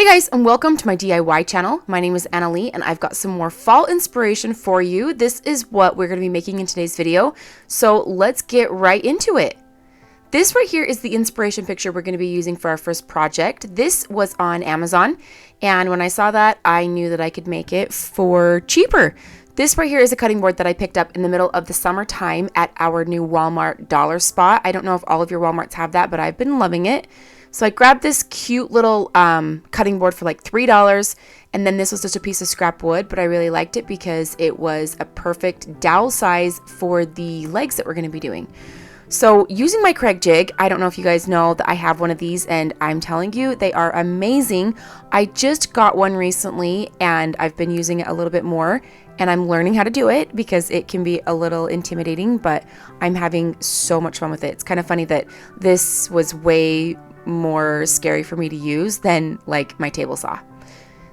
Hey guys, and welcome to my DIY channel. My name is Annalie and I've got some more fall inspiration for you. This is what we're going to be making in today's video. So let's get right into it. This right here is the inspiration picture we're going to be using for our first project. This was on Amazon, and when I saw that, I knew that I could make it for cheaper. This right here is a cutting board that I picked up in the middle of the summertime at our new Walmart dollar spot. I don't know if all of your Walmarts have that, but I've been loving it. So I grabbed this cute little cutting board for like $3, and then this was just a piece of scrap wood, but I really liked it because it was a perfect dowel size for the legs that we're going to be doing. So using my Kreg Jig, I don't know if you guys know that I have one of these, and I'm telling you, they are amazing. I just got one recently and I've been using it a little bit more, and I'm learning how to do it because it can be a little intimidating, but I'm having so much fun with it. It's kind of funny that this was way more scary for me to use than like my table saw.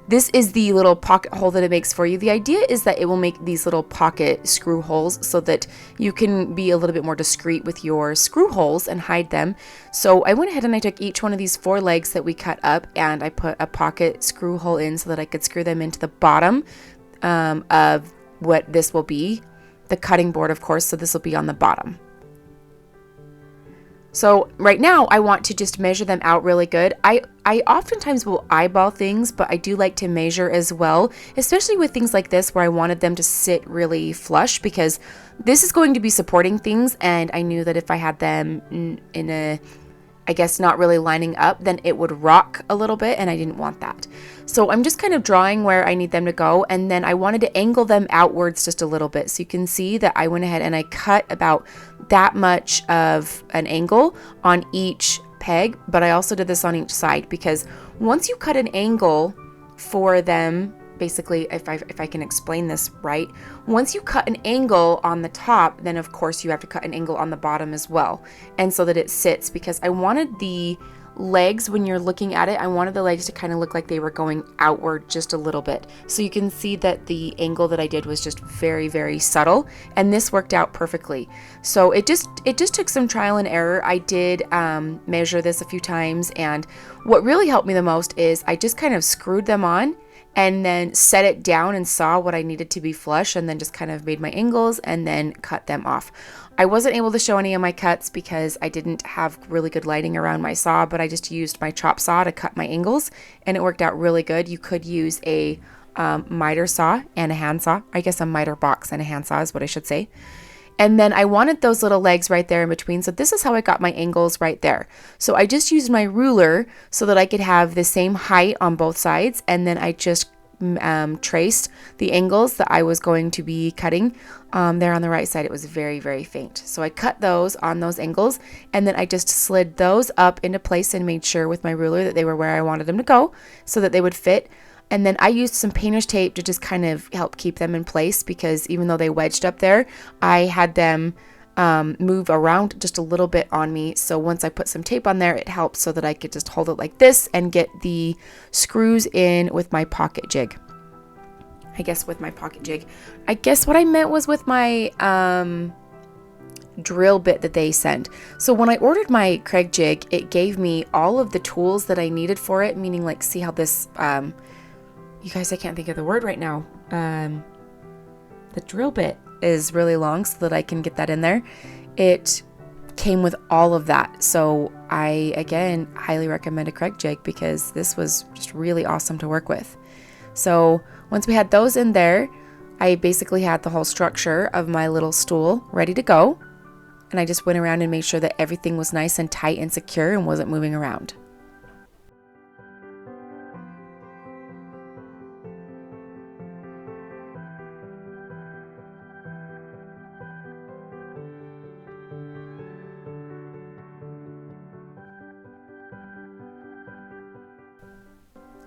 This is the little pocket hole that it makes for you. The idea is that it will make these little pocket screw holes so that you can be a little bit more discreet with your screw holes and hide them. So I went ahead and I took each one of these 4 legs that we cut up and I put a pocket screw hole in so that I could screw them into the bottom of what this will be. The cutting board, of course, so this will be on the bottom. So right now I want to just measure them out really good. I oftentimes will eyeball things, but I do like to measure as well, especially with things like this where I wanted them to sit really flush, because this is going to be supporting things, and I knew that if I had them in a, I guess, not really lining up, then it would rock a little bit, and I didn't want that. So I'm just kind of drawing where I need them to go, and then I wanted to angle them outwards just a little bit. So you can see that I went ahead and I cut about that much of an angle on each peg, but I also did this on each side, because once you cut an angle for them, basically, if I can explain this right, once you cut an angle on the top, then of course you have to cut an angle on the bottom as well, and so that it sits, because I wanted the legs, when you're looking at it, I wanted the legs to kind of look like they were going outward just a little bit. So you can see that the angle that I did was just very, very subtle, and this worked out perfectly. So it just took some trial and error. I did measure this a few times, and what really helped me the most is I just kind of screwed them on and then set it down and saw what I needed to be flush, and then just kind of made my angles and then cut them off. I wasn't able to show any of my cuts because I didn't have really good lighting around my saw, but I just used my chop saw to cut my angles, and it worked out really good. You could use a miter saw and a handsaw. I guess a miter box and a handsaw is what I should say. And then I wanted those little legs right there in between, so this is how I got my angles right there. So I just used my ruler so that I could have the same height on both sides, and then I just traced the angles that I was going to be cutting. There on the right side, it was very, very faint. So I cut those on those angles, and then I just slid those up into place and made sure with my ruler that they were where I wanted them to go so that they would fit. And then I used some painter's tape to just kind of help keep them in place, because even though they wedged up there, I had them move around just a little bit on me. So once I put some tape on there, it helped so that I could just hold it like this and get the screws in with my pocket jig. I guess with my pocket jig. I guess what I meant was with my drill bit that they sent. So when I ordered my Kreg Jig, it gave me all of the tools that I needed for it, meaning like, see how this, you guys, I can't think of the word right now. The drill bit is really long so that I can get that in there. It came with all of that. So I, again, highly recommend a Kreg Jig because this was just really awesome to work with. So once we had those in there, I basically had the whole structure of my little stool ready to go. And I just went around and made sure that everything was nice and tight and secure and wasn't moving around.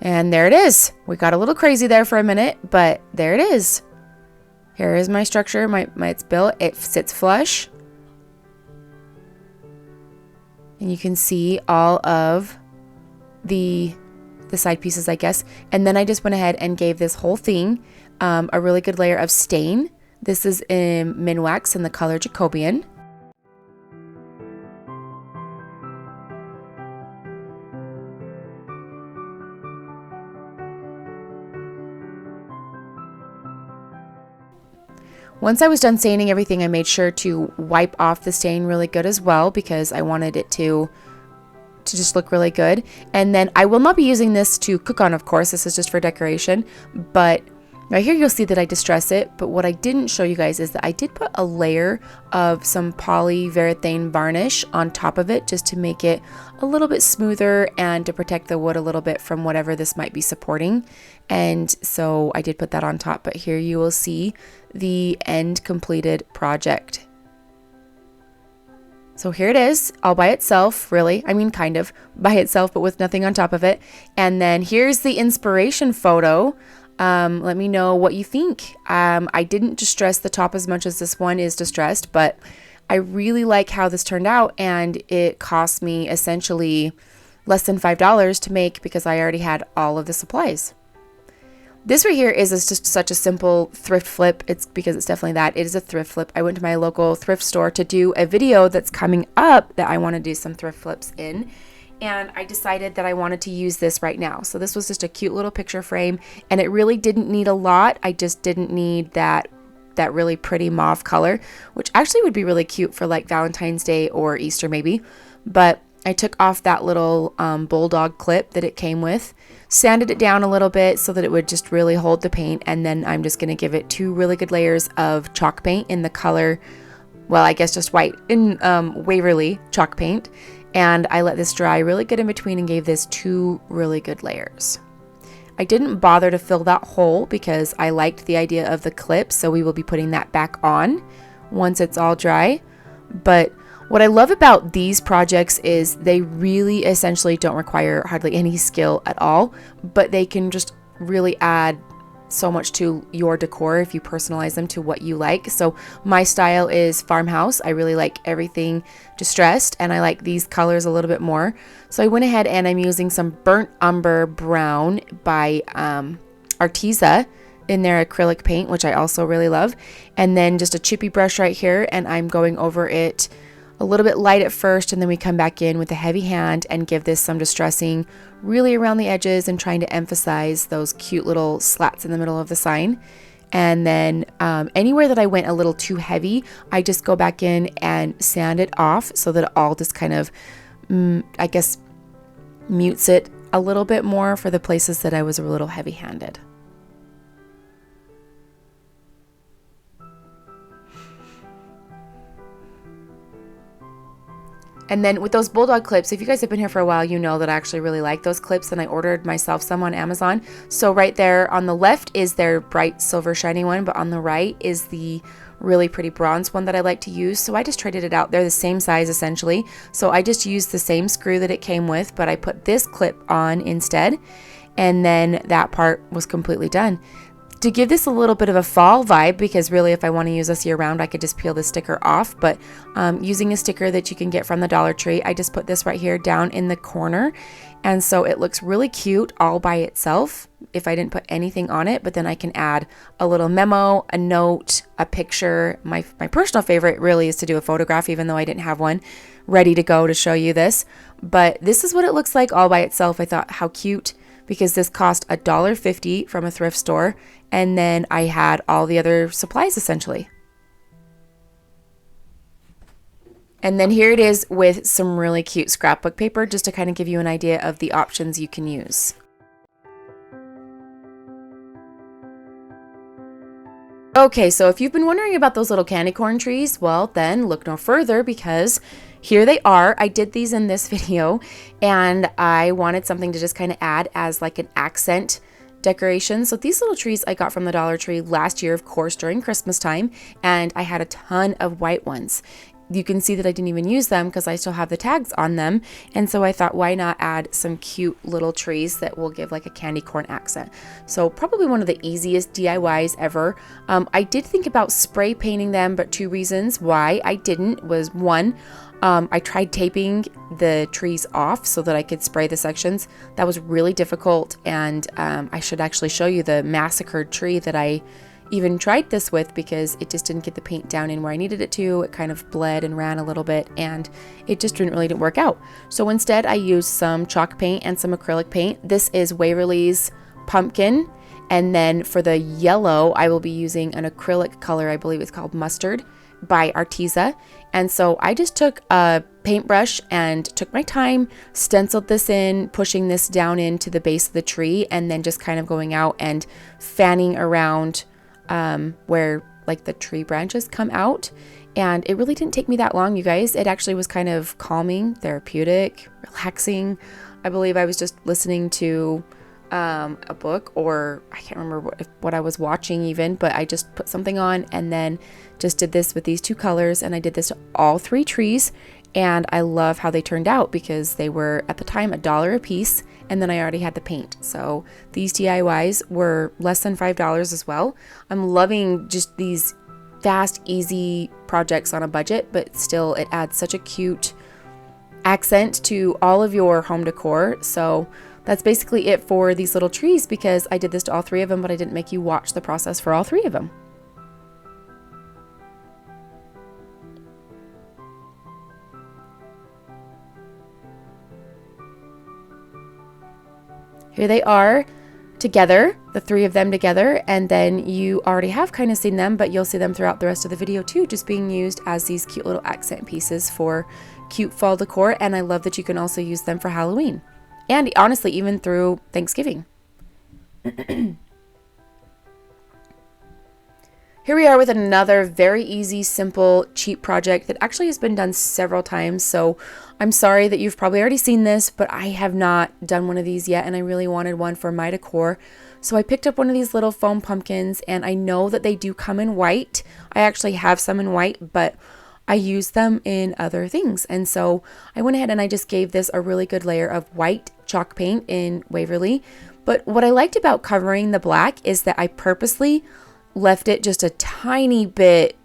And there it is. We got a little crazy there for a minute, but there it is. Here is my structure. It's built. It sits flush. And you can see all of the side pieces, I guess. And then I just went ahead and gave this whole thing a really good layer of stain. This is in Minwax in the color Jacobean. Once I was done staining everything, I made sure to wipe off the stain really good as well because I wanted it to just look really good. And then I will not be using this to cook on, of course. This is just for decoration. But right here you'll see that I distress it. But what I didn't show you guys is that I did put a layer of some polyurethane varnish on top of it just to make it a little bit smoother and to protect the wood a little bit from whatever this might be supporting. And so I did put that on top. But here you will see the end completed project. So here it is, all by itself, really. I mean, kind of by itself, but with nothing on top of it. And then here's the inspiration photo. Let me know what you think. I didn't distress the top as much as this one is distressed, but I really like how this turned out, and it cost me essentially less than $5 to make because I already had all of the supplies. This right here is just such a simple thrift flip. It's because it's definitely that. It is a thrift flip. I went to my local thrift store to do a video that's coming up that I want to do some thrift flips in. And I decided that I wanted to use this right now. So this was just a cute little picture frame, and it really didn't need a lot. I just didn't need that really pretty mauve color, which actually would be really cute for like Valentine's Day or Easter maybe. But I took off that little bulldog clip that it came with, sanded it down a little bit so that it would just really hold the paint, and then I'm just going to give it 2 really good layers of chalk paint in the color, well, I guess just white, in Waverly Chalk Paint, and I let this dry really good in between and gave this 2 really good layers. I didn't bother to fill that hole because I liked the idea of the clip, so we will be putting that back on once it's all dry. But what I love about these projects is they really essentially don't require hardly any skill at all, but they can just really add so much to your decor if you personalize them to what you like. So my style is farmhouse. I really like everything distressed, and I like these colors a little bit more. So I went ahead and I'm using some Burnt Umber Brown by Arteza in their acrylic paint, which I also really love. And then just a chippy brush right here, and I'm going over it a little bit light at first, and then we come back in with a heavy hand and give this some distressing really around the edges and trying to emphasize those cute little slats in the middle of the sign. And then anywhere that I went a little too heavy, I just go back in and sand it off so that it all just kind of, I guess, mutes it a little bit more for the places that I was a little heavy-handed. And then with those bulldog clips, if you guys have been here for a while, you know that I actually really like those clips, and I ordered myself some on Amazon. So right there on the left is their bright silver shiny one, but on the right is the really pretty bronze one that I like to use. So I just traded it out. They're the same size essentially. So I just used the same screw that it came with, but I put this clip on instead, and then that part was completely done. To give this a little bit of a fall vibe, because really if I want to use this year round, I could just peel the sticker off, but using a sticker that you can get from the Dollar Tree, I just put this right here down in the corner, and so it looks really cute all by itself if I didn't put anything on it. But then I can add a little memo, a note, a picture. My personal favorite really is to do a photograph, even though I didn't have one ready to go to show you this, but this is what it looks like all by itself. I thought, how cute, because this cost $1.50 from a thrift store, and then I had all the other supplies essentially. And then here it is with some really cute scrapbook paper, just to kind of give you an idea of the options you can use. Okay, so if you've been wondering about those little candy corn trees, well then look no further, because here they are. I did these in this video, and I wanted something to just kind of add as like an accent decoration. So these little trees I got from the Dollar Tree last year, of course, during Christmas time, and I had a ton of white ones. You can see that I didn't even use them because I still have the tags on them, and so I thought, why not add some cute little trees that will give like a candy corn accent. So probably one of the easiest DIYs ever. I did think about spray painting them, but 2 reasons why I didn't was, one, I tried taping the trees off so that I could spray the sections. That was really difficult, and I should actually show you the massacred tree that I even tried this with, because it just didn't get the paint down in where I needed it to. It kind of bled and ran a little bit, and it just didn't work out. So instead I used some chalk paint and some acrylic paint. This is Waverly's Pumpkin, And then for the yellow, I will be using an acrylic color, I believe it's called Mustard by Arteza. And so I just took a paintbrush and took my time, stenciled this in, pushing this down into the base of the tree, and then just kind of going out and fanning around where like the tree branches come out. And it really didn't take me that long, you guys. It actually was kind of calming, therapeutic, relaxing. I believe I was just listening to a book, or I can't remember what I was watching even, but I just put something on and then just did this with these two colors, and I did this to all three trees, and I love how they turned out because they were at the time $1 a piece, and then I already had the paint. So these DIYs were less than $5 as well. I'm loving just these fast, easy projects on a budget, but still it adds such a cute accent to all of your home decor. So that's basically it for these little trees, because I did this to all three of them, but I didn't make you watch the process for all three of them. Here they are together, the three of them together, and then you already have kind of seen them, but you'll see them throughout the rest of the video too, just being used as these cute little accent pieces for cute fall decor. And I love that you can also use them for Halloween. And honestly, even through Thanksgiving. Here we are with another very easy, simple, cheap project that actually has been done several times. So I'm sorry that you've probably already seen this, but I have not done one of these yet, and I really wanted one for my decor. So I picked up one of these little foam pumpkins, and I know that they do come in white. I actually have some in white, but I use them in other things. And so I went ahead and I just gave this a really good layer of white chalk paint in Waverly. But what I liked about covering the black is that I purposely left it just a tiny bit,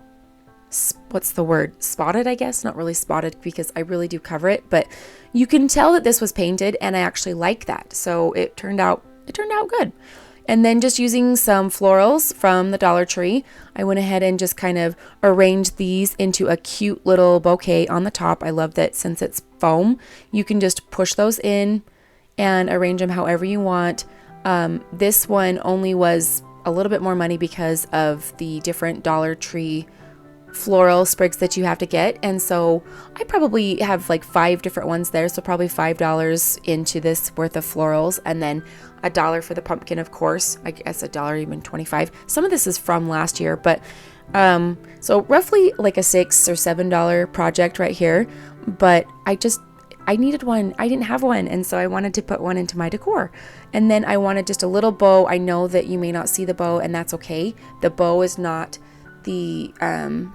what's the word, spotted, I guess. Not really spotted because I really do cover it, but you can tell that this was painted, and I actually like that. So it turned out good. And then just using some florals from the Dollar Tree, I went ahead and just kind of arranged these into a cute little bouquet on the top. I love that since it's foam, you can just push those in and arrange them however you want. This one only was a little bit more money because of the different Dollar Tree floral sprigs that you have to get. And so I probably have like 5 different ones there. So probably $5 into this worth of florals, and then $1 for the pumpkin, of course. I guess $1, even 25. Some of this is from last year, but so roughly like a $6 or $7 project right here. But I needed one. I didn't have one, and so I wanted to put one into my decor. And then I wanted just a little bow. I know that you may not see the bow, and that's okay. The bow is not the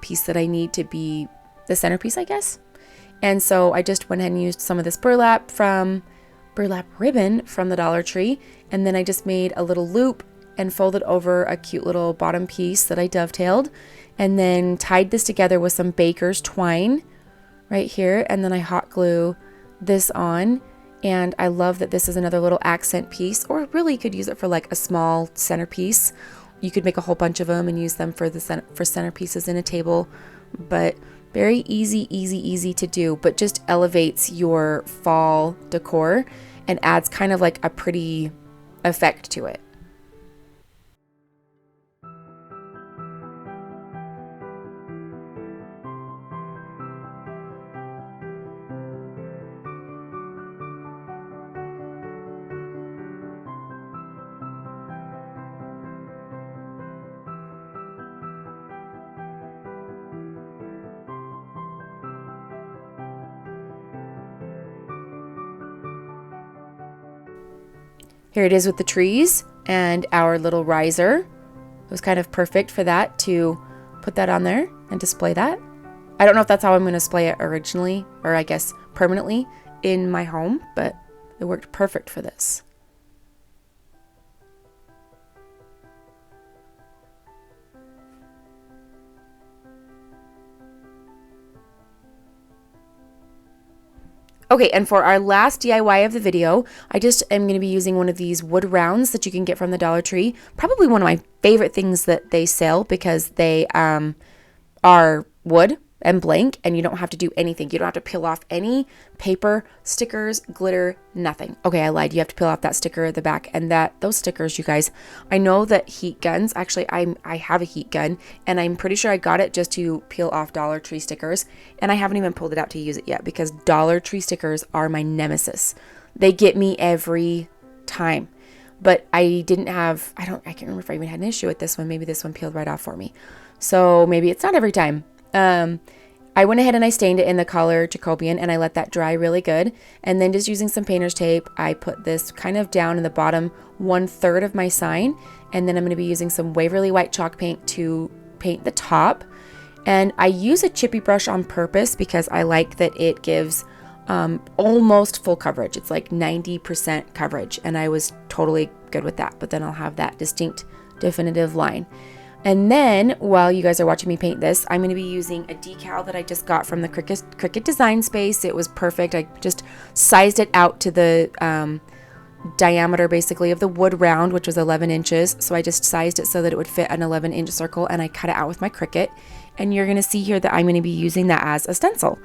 piece that I need to be the centerpiece, I guess. And so I just went ahead and used some of this burlap ribbon from the Dollar Tree, and then I just made a little loop and folded over a cute little bottom piece that I dovetailed, and then tied this together with some baker's twine right here, and then I hot glue this on. And I love that this is another little accent piece, or really you could use it for like a small centerpiece. You could make a whole bunch of them and use them for centerpieces in a table, but very easy to do, but just elevates your fall decor and adds kind of like a pretty effect to it. Here it is with the trees and our little riser. It was kind of perfect for that, to put that on there and display that. I don't know if that's how I'm going to display it originally, or I guess permanently in my home, but it worked perfect for this. Okay, and for our last DIY of the video, I just am going to be using one of these wood rounds that you can get from the Dollar Tree. Probably one of my favorite things that they sell, because they are wood and blank, and you don't have to do anything. You don't have to peel off any paper, stickers, glitter, nothing. Okay, I lied. You have to peel off that sticker at the back, and those stickers, you guys, I know that heat guns, actually I have a heat gun, and I'm pretty sure I got it just to peel off Dollar Tree stickers, and I haven't even pulled it out to use it yet because Dollar Tree stickers are my nemesis. They get me every time. But I can't remember if I even had an issue with this one. Maybe this one peeled right off for me. So maybe it's not every time. I went ahead and I stained it in the color Jacobean, and I let that dry really good. And then just using some painter's tape, I put this kind of down in the bottom 1/3 of my sign. And then I'm going to be using some Waverly white chalk paint to paint the top. And I use a chippy brush on purpose because I like that it gives almost full coverage. It's like 90% coverage, and I was totally good with that. But then I'll have that distinct, definitive line. And then while you guys are watching me paint this, I'm going to be using a decal that I just got from the Cricut Design Space. It was perfect. I just sized it out to the diameter basically of the wood round, which was 11 inches. So I just sized it so that it would fit an 11-inch circle, and I cut it out with my Cricut. And you're going to see here that I'm going to be using that as a stencil.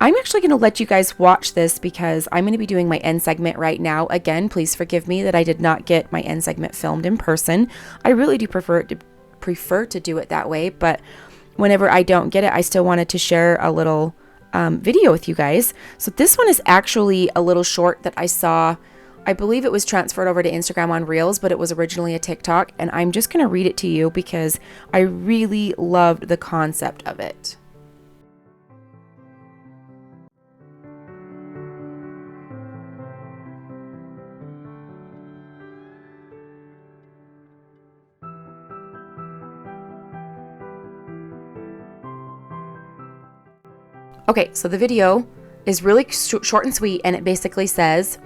I'm actually going to let you guys watch this because I'm going to be doing my end segment right now. Again, please forgive me that I did not get my end segment filmed in person. I really do prefer to do it that way, but whenever I don't get it, I still wanted to share a little video with you guys. So this one is actually a little short that I saw. I believe it was transferred over to Instagram on Reels, but it was originally a TikTok, and I'm just going to read it to you because I really loved the concept of it. Okay, so the video is really short and sweet, and it basically says,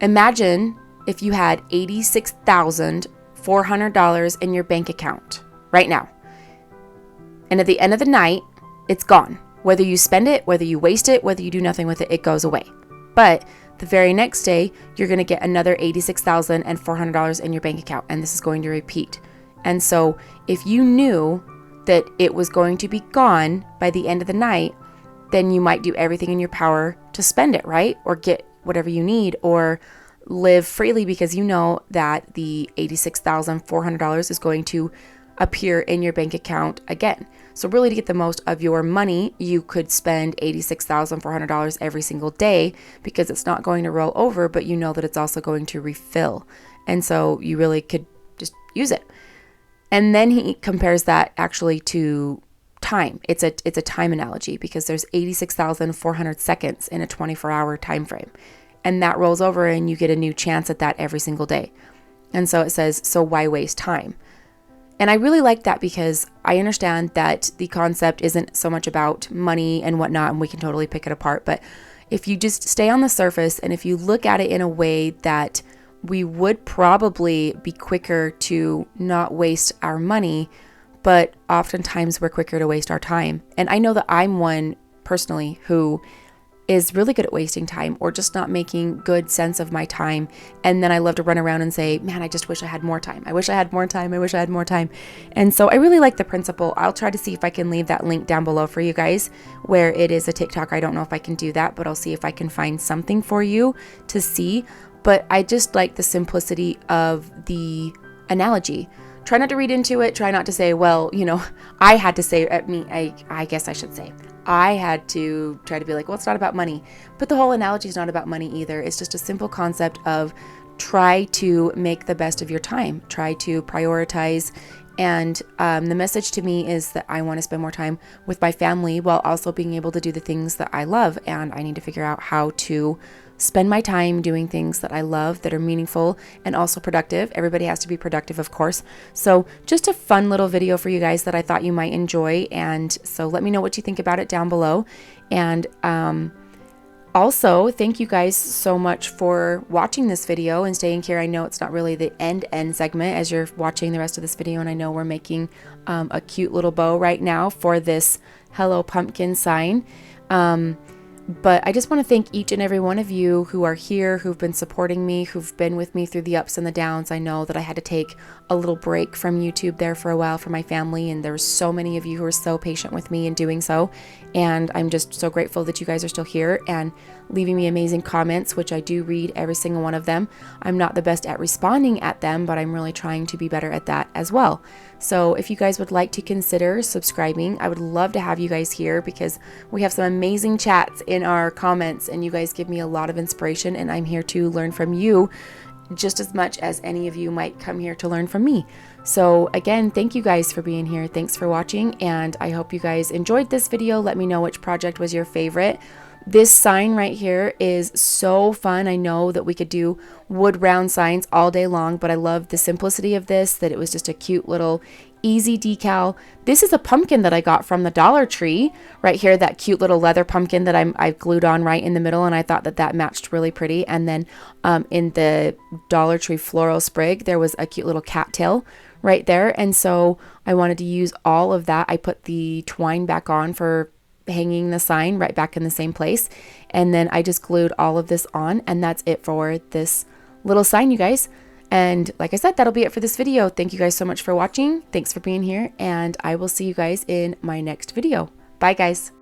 imagine if you had $86,400 in your bank account right now. And at the end of the night, it's gone. Whether you spend it, whether you waste it, whether you do nothing with it, it goes away. But the very next day, you're going to get another $86,400 in your bank account, and this is going to repeat. And so if you knew that it was going to be gone by the end of the night, then you might do everything in your power to spend it, right? Or get whatever you need, or live freely because you know that the $86,400 is going to appear in your bank account again. So really, to get the most of your money, you could spend $86,400 every single day because it's not going to roll over, but you know that it's also going to refill. And so you really could just use it. And then he compares that actually to time. It's a time analogy because there's 86,400 seconds in a 24-hour time frame, and that rolls over and you get a new chance at that every single day. And so it says, so why waste time? And I really like that because I understand that the concept isn't so much about money and whatnot, and we can totally pick it apart. But if you just stay on the surface and if you look at it in a way that we would probably be quicker to not waste our money, but oftentimes we're quicker to waste our time. And I know that I'm one personally who is really good at wasting time or just not making good sense of my time. And then I love to run around and say, man, I just wish I had more time. I wish I had more time. I wish I had more time. And so I really like the principle. I'll try to see if I can leave that link down below for you guys where it is a TikTok. I don't know if I can do that, but I'll see if I can find something for you to see. But I just like the simplicity of the analogy. Try not to read into it. Try not to say, well, I had to say, I guess I should say, I had to try to be like, well, it's not about money. But the whole analogy is not about money either. It's just a simple concept of try to make the best of your time. Try to prioritize. And the message to me is that I want to spend more time with my family while also being able to do the things that I love. And I need to figure out how to spend my time doing things that I love, that are meaningful and also productive. Everybody has to be productive, of course. So just a fun little video for you guys that I thought you might enjoy. And so let me know what you think about it down below. And also, thank you guys so much for watching this video and staying here. I know it's not really the end segment as you're watching the rest of this video. And I know we're making a cute little bow right now for this Hello Pumpkin sign. But I just want to thank each and every one of you who are here, who've been supporting me, who've been with me through the ups and the downs. I know that I had to take a little break from YouTube there for a while for my family, and there's so many of you who are so patient with me in doing so. And I'm just so grateful that you guys are still here and leaving me amazing comments, which I do read every single one of them. I'm not the best at responding at them, but I'm really trying to be better at that as well. So if you guys would like to consider subscribing, I would love to have you guys here because we have some amazing chats in our comments and you guys give me a lot of inspiration, and I'm here to learn from you just as much as any of you might come here to learn from me. So again, thank you guys for being here. Thanks for watching, and I hope you guys enjoyed this video. Let me know which project was your favorite. This sign right here is so fun. I know that we could do wood round signs all day long, but I love the simplicity of this, that it was just a cute little easy decal. This is a pumpkin that I got from the Dollar Tree right here, that cute little leather pumpkin that I've glued on right in the middle, and I thought that that matched really pretty. And then in the Dollar Tree floral sprig, there was a cute little cattail right there, and so I wanted to use all of that. I put the twine back on for hanging the sign right back in the same place, and then I just glued all of this on, and that's it for this little sign, you guys. And like I said, that'll be it for this video. Thank you guys so much for watching. Thanks for being here, and I will see you guys in my next video. Bye guys.